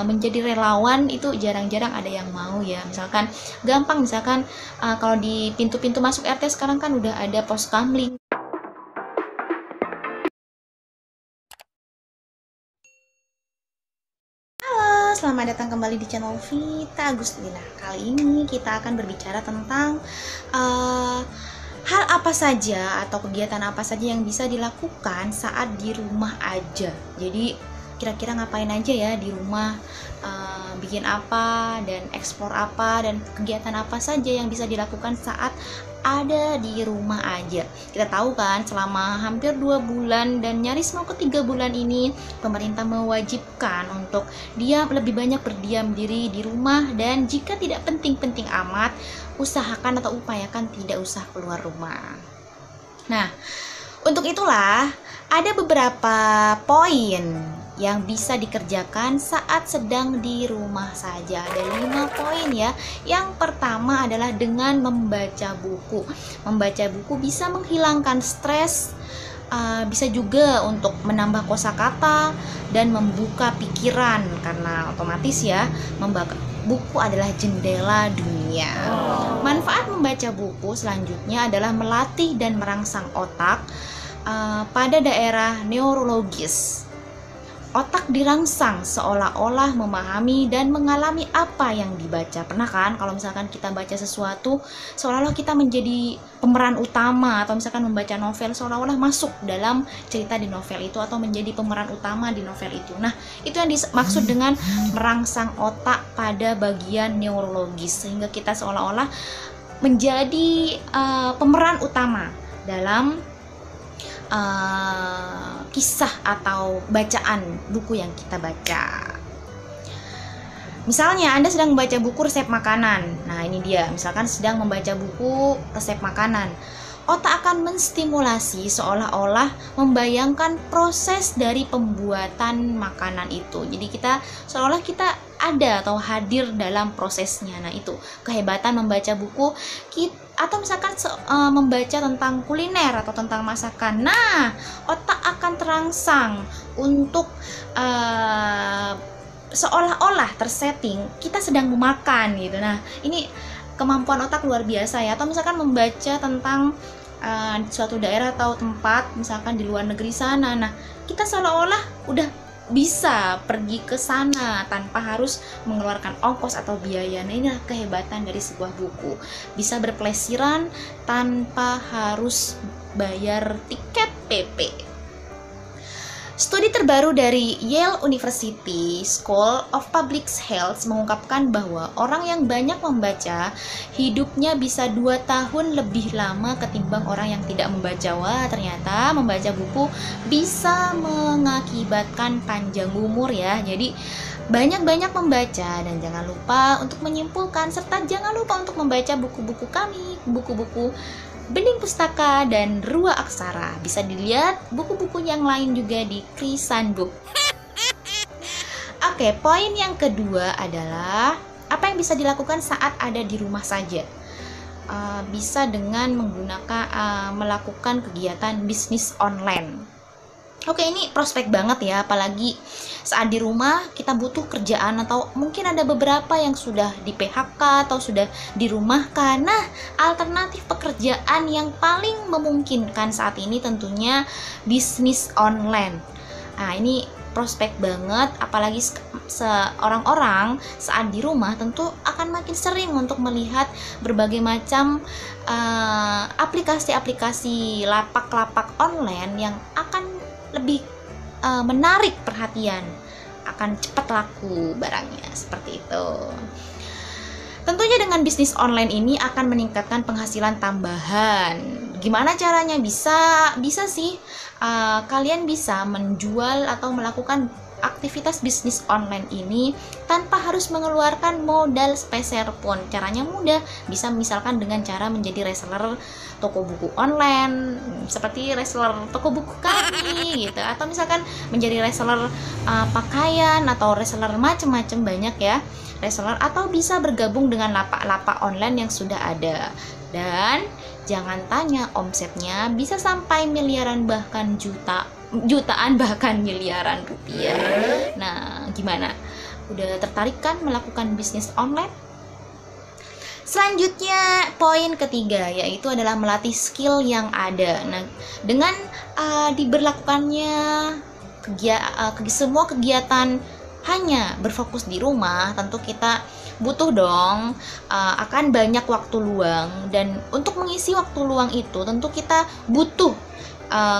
menjadi relawan itu jarang-jarang ada yang mau ya. Misalkan gampang, misalkan kalau di pintu-pintu masuk RT sekarang kan udah ada pos kamling. Halo, selamat datang kembali di channel Vita Agustina. Kali ini kita akan berbicara tentang hal apa saja atau kegiatan apa saja yang bisa dilakukan saat di rumah aja. Jadi kira-kira ngapain aja ya di rumah, bikin apa dan eksplor apa dan kegiatan apa saja yang bisa dilakukan saat ada di rumah aja. Kita tahu kan selama hampir 2 bulan dan nyaris mau ke 3 bulan ini pemerintah mewajibkan untuk lebih banyak berdiam diri di rumah, dan jika tidak penting-penting amat usahakan atau upayakan tidak usah keluar rumah. Nah, untuk itulah ada beberapa poin yang bisa dikerjakan saat sedang di rumah saja. Ada 5 poin ya. Yang pertama adalah dengan membaca buku. Membaca buku bisa menghilangkan stres, bisa juga untuk menambah kosakata dan membuka pikiran, karena otomatis ya buku adalah jendela dunia. Manfaat membaca buku selanjutnya adalah melatih dan merangsang otak pada daerah neurologis. Otak dirangsang seolah-olah memahami dan mengalami apa yang dibaca. Pernah kan kalau misalkan kita baca sesuatu seolah-olah kita menjadi pemeran utama, atau misalkan membaca novel seolah-olah masuk dalam cerita di novel itu atau menjadi pemeran utama di novel itu. Nah, itu yang dimaksud dengan merangsang otak pada bagian neurologis, sehingga kita seolah-olah menjadi pemeran utama dalam kisah atau bacaan buku yang kita baca. Misalnya Anda sedang membaca buku resep makanan. Nah, ini dia, misalkan sedang membaca buku resep makanan. Otak akan menstimulasi seolah-olah membayangkan proses dari pembuatan makanan itu. Jadi kita seolah-olah kita ada atau hadir dalam prosesnya. Nah, itu kehebatan membaca buku. Atau misalkan membaca tentang kuliner atau tentang masakan. Nah, otak akan terangsang untuk seolah-olah tersetting kita sedang memakan gitu. Nah, ini kemampuan otak luar biasa ya. Atau misalkan membaca tentang suatu daerah atau tempat, misalkan di luar negeri sana. Nah, kita seolah-olah udah bisa pergi ke sana tanpa harus mengeluarkan ongkos atau biaya. Nah, inilah kehebatan dari sebuah buku. Bisa berpelesiran tanpa harus bayar tiket PP. Studi terbaru dari Yale University School of Public Health mengungkapkan bahwa orang yang banyak membaca hidupnya bisa 2 tahun lebih lama ketimbang orang yang tidak membaca. Wah, ternyata membaca buku bisa mengakibatkan panjang umur ya. Jadi banyak-banyak membaca, dan jangan lupa untuk menyimpulkan, serta jangan lupa untuk membaca buku-buku kami, buku-buku Bening Pustaka dan Rua Aksara. Bisa dilihat buku-buku yang lain juga di Krisan Book. Oke, poin yang kedua adalah apa yang bisa dilakukan saat ada di rumah saja. Bisa dengan melakukan kegiatan bisnis online. Oke, ini prospek banget ya, apalagi saat di rumah kita butuh kerjaan, atau mungkin ada beberapa yang sudah di PHK atau sudah dirumahkan. Nah, alternatif pekerjaan yang paling memungkinkan saat ini tentunya bisnis online. Nah, ini prospek banget, apalagi orang-orang saat di rumah tentu akan makin sering untuk melihat berbagai macam aplikasi-aplikasi lapak-lapak online yang akan lebih menarik perhatian, akan cepat laku barangnya, seperti itu. Tentunya dengan bisnis online ini akan meningkatkan penghasilan tambahan. Gimana caranya? Bisa sih, kalian bisa menjual atau melakukan aktivitas bisnis online ini tanpa harus mengeluarkan modal speser pun. Caranya mudah, bisa misalkan dengan cara menjadi reseller toko buku online, seperti reseller toko buku kami gitu, atau misalkan menjadi reseller pakaian atau reseller macam-macam, banyak ya reseller, atau bisa bergabung dengan lapak-lapak online yang sudah ada. Dan jangan tanya, omsetnya bisa sampai miliaran bahkan jutaan bahkan miliaran rupiah. Nah, gimana? Udah tertarik kan melakukan bisnis online? Selanjutnya, poin ketiga yaitu adalah melatih skill yang ada. Nah, dengan diberlakukannya semua kegiatan hanya berfokus di rumah, tentu kita butuh dong akan banyak waktu luang, dan untuk mengisi waktu luang itu tentu kita butuh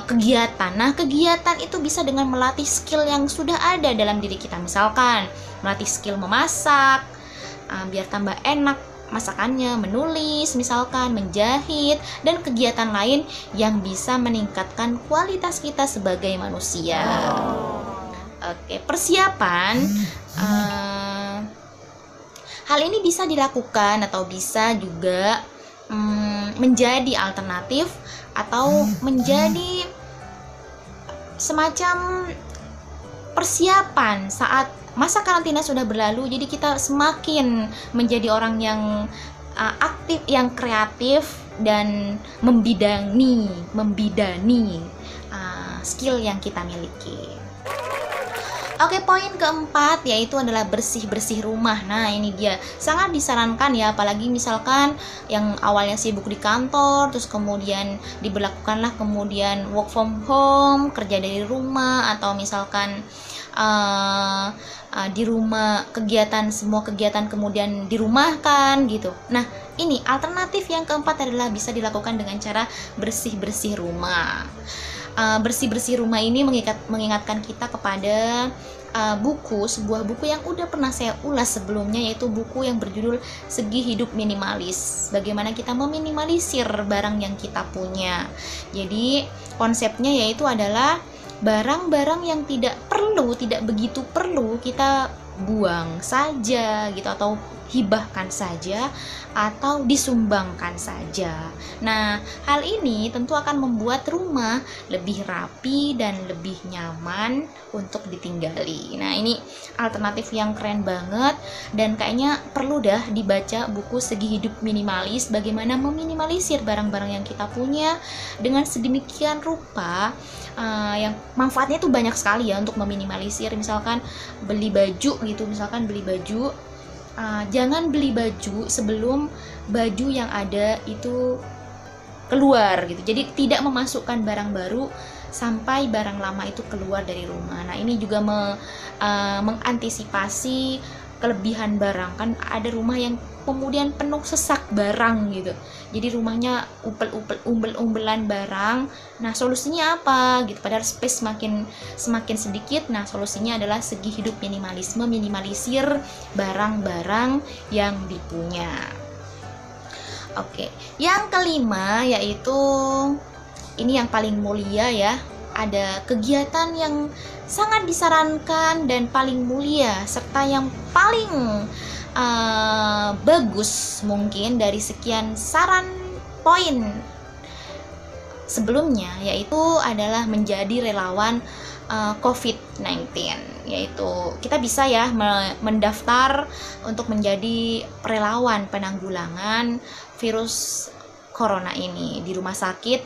kegiatan. Nah, kegiatan itu bisa dengan melatih skill yang sudah ada dalam diri kita. Misalkan melatih skill memasak, biar tambah enak masakannya, menulis, misalkan menjahit, dan kegiatan lain yang bisa meningkatkan kualitas kita sebagai manusia. Oke, persiapan. Hal ini bisa dilakukan atau bisa juga menjadi alternatif atau menjadi semacam persiapan saat masa karantina sudah berlalu. Jadi kita semakin menjadi orang yang aktif, yang kreatif, dan membidani skill yang kita miliki. Oke, poin keempat yaitu adalah bersih-bersih rumah. Nah, ini dia sangat disarankan ya, apalagi misalkan yang awalnya sibuk di kantor, terus kemudian diberlakukanlah kemudian work from home, kerja dari rumah, atau misalkan di rumah semua kegiatan kemudian dirumahkan gitu. Nah, ini alternatif yang keempat adalah bisa dilakukan dengan cara bersih-bersih rumah. Bersih-bersih rumah ini mengingatkan kita kepada sebuah buku yang udah pernah saya ulas sebelumnya, yaitu buku yang berjudul Segi Hidup Minimalis. Bagaimana kita meminimalisir barang yang kita punya. Jadi konsepnya yaitu adalah barang-barang yang tidak begitu perlu kita buang saja gitu, atau hibahkan saja, atau disumbangkan saja. Nah, hal ini tentu akan membuat rumah lebih rapi dan lebih nyaman untuk ditinggali. Nah, ini alternatif yang keren banget, dan kayaknya perlu dah dibaca buku Segi Hidup Minimalis, bagaimana meminimalisir barang-barang yang kita punya dengan sedemikian rupa. Yang manfaatnya itu banyak sekali ya untuk meminimalisir. Misalkan beli baju gitu, jangan beli baju sebelum baju yang ada itu keluar gitu. Jadi tidak memasukkan barang baru sampai barang lama itu keluar dari rumah. Nah, ini juga mengantisipasi kelebihan barang. Kan ada rumah yang kemudian penuh sesak barang gitu, jadi rumahnya umbel-umbelan barang. Nah, solusinya apa gitu, padahal space semakin sedikit. Nah, solusinya adalah Segi Hidup Minimalisme, minimalisir barang-barang yang dipunya. Oke, yang kelima yaitu ini yang paling mulia ya, ada kegiatan yang sangat disarankan dan paling mulia serta yang paling bagus mungkin dari sekian saran poin sebelumnya, yaitu adalah menjadi relawan COVID-19. Yaitu kita bisa ya mendaftar untuk menjadi relawan penanggulangan virus corona ini di rumah sakit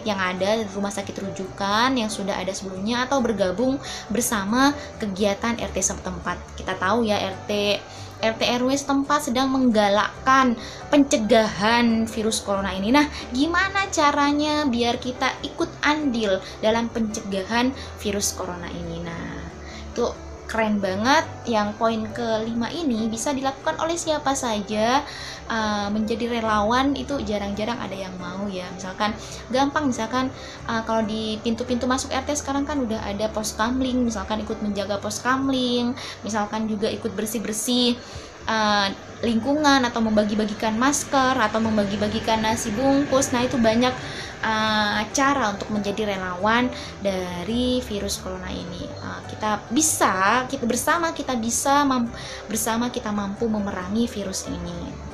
yang ada, di rumah sakit rujukan yang sudah ada sebelumnya, atau bergabung bersama kegiatan RT setempat. Kita tahu ya, RT RW setempat sedang menggalakkan pencegahan virus corona ini. Nah, gimana caranya biar kita ikut andil dalam pencegahan virus corona ini? Nah, itu keren banget. Yang poin kelima ini bisa dilakukan oleh siapa saja. Menjadi relawan itu jarang-jarang ada yang mau ya. Misalkan gampang, kalau di pintu-pintu masuk RT sekarang kan udah ada pos kamling, misalkan ikut menjaga pos kamling, misalkan juga ikut bersih-bersih lingkungan, atau membagi-bagikan masker, atau membagi-bagikan nasi bungkus. Nah, itu banyak cara untuk menjadi relawan dari virus corona ini. Kita mampu memerangi virus ini.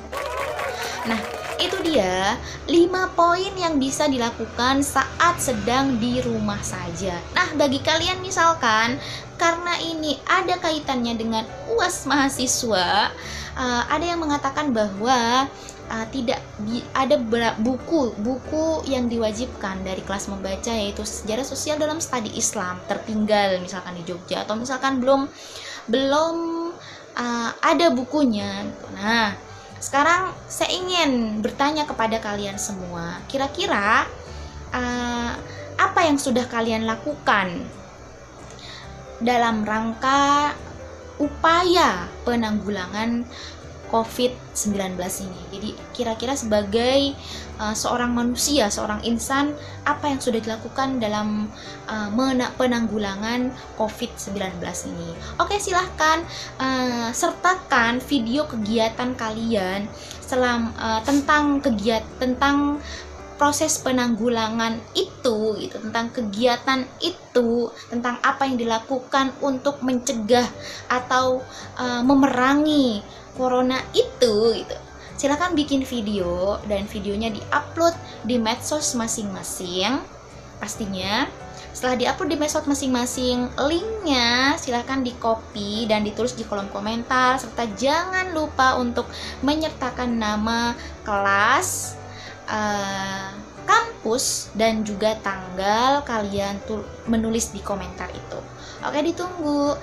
Nah, itu dia 5 poin yang bisa dilakukan saat sedang di rumah saja. Nah, bagi kalian misalkan karena ini ada kaitannya dengan UAS mahasiswa, ada yang mengatakan bahwa ada buku yang diwajibkan dari kelas membaca, yaitu Sejarah Sosial dalam Studi Islam tertinggal misalkan di Jogja, atau misalkan belum belum ada bukunya. Nah, sekarang saya ingin bertanya kepada kalian semua, kira-kira apa yang sudah kalian lakukan dalam rangka upaya penanggulangan COVID-19 ini? Jadi kira-kira sebagai seorang manusia, seorang insan, apa yang sudah dilakukan dalam penanggulangan COVID-19 ini? Oke, silahkan sertakan video kegiatan kalian tentang proses penanggulangan itu, gitu, tentang kegiatan itu, tentang apa yang dilakukan untuk mencegah atau memerangi corona itu, gitu. Silakan bikin video dan videonya diupload di medsos masing-masing. Pastinya setelah diupload di medsos masing-masing, linknya silahkan di copy dan ditulis di kolom komentar, serta jangan lupa untuk menyertakan nama kelas, kampus, dan juga tanggal kalian menulis di komentar itu. Oke, ditunggu.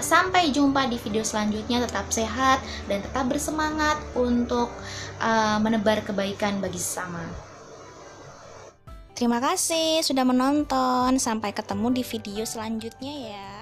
Sampai jumpa di video selanjutnya. Tetap sehat dan tetap bersemangat untuk menebar kebaikan bagi sesama. Terima kasih sudah menonton. Sampai ketemu di video selanjutnya ya.